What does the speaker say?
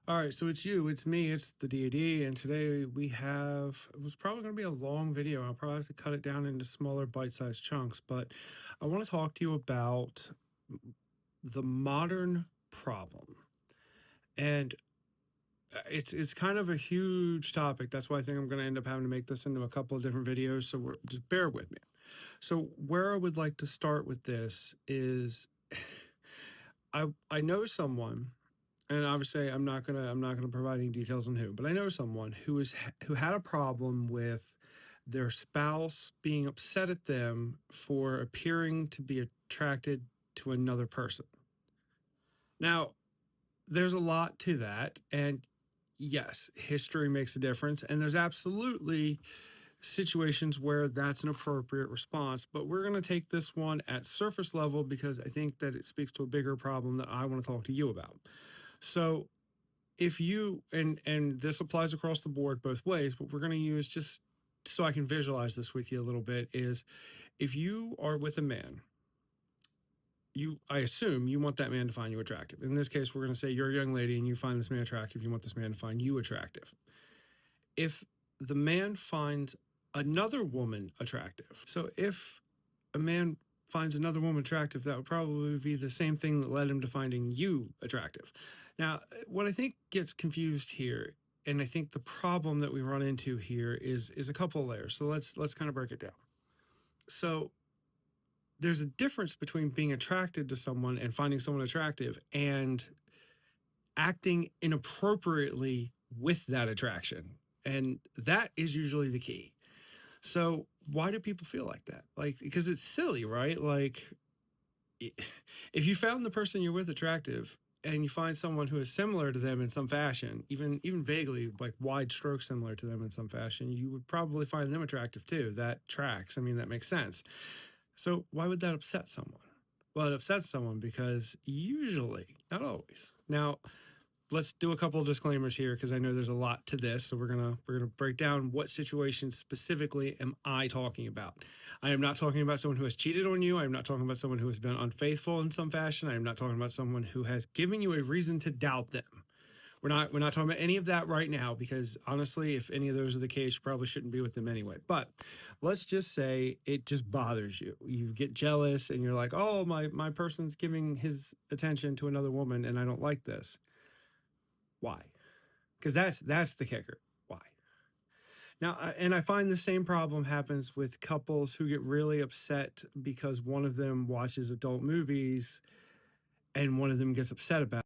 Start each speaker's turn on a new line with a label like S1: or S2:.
S1: All right, so it's you, it's me, it's the DoD, and today it was probably going to be a long video. I'll probably have to cut it down into smaller bite-sized chunks, but I want to talk to you about the modern problem. And it's kind of a huge topic. That's why I think I'm going to end up having to make this into a couple of different videos, so just bear with me. So where I would like to start with this is I know someone, and obviously I'm not gonna provide any details on who, but I know someone who had a problem with their spouse being upset at them for appearing to be attracted to another person. Now, there's a lot to that, and yes, history makes a difference, and there's absolutely situations where that's an appropriate response, but we're going to take this one at surface level because I think that it speaks to a bigger problem that I want to talk to you about. So, if you and this applies across the board both ways, but we're going to use just so I can visualize this with you a little bit is if you are with a man, I assume you want that man to find you attractive. In this case, we're going to say you're a young lady and you find this man attractive, you want this man to find you attractive. If the man finds another woman attractive, so if a man finds another woman attractive, that would probably be the same thing that led him to finding you attractive. Now, what I think gets confused here, and I think the problem that we run into here is a couple of layers. So let's kind of break it down. So there's a difference between being attracted to someone and finding someone attractive and acting inappropriately with that attraction. And that is usually the key. So why do people feel like that? Like, because it's silly, right? Like, if you found the person you're with attractive and you find someone who is similar to them in some fashion, even vaguely like wide strokes similar to them in some fashion, you would probably find them attractive too. That tracks. I mean, that makes sense. So why would that upset someone? Well, it upsets someone because usually, not always. Now, let's do a couple of disclaimers here because I know there's a lot to this. So we're gonna break down what situations specifically am I talking about. I am not talking about someone who has cheated on you. I am not talking about someone who has been unfaithful in some fashion. I am not talking about someone who has given you a reason to doubt them. We're not talking about any of that right now because honestly, if any of those are the case, you probably shouldn't be with them anyway. But let's just say it just bothers you. You get jealous and you're like, oh, my person's giving his attention to another woman and I don't like this. Why? Because that's the kicker. Why? Now, and I find the same problem happens with couples who get really upset because one of them watches adult movies and one of them gets upset about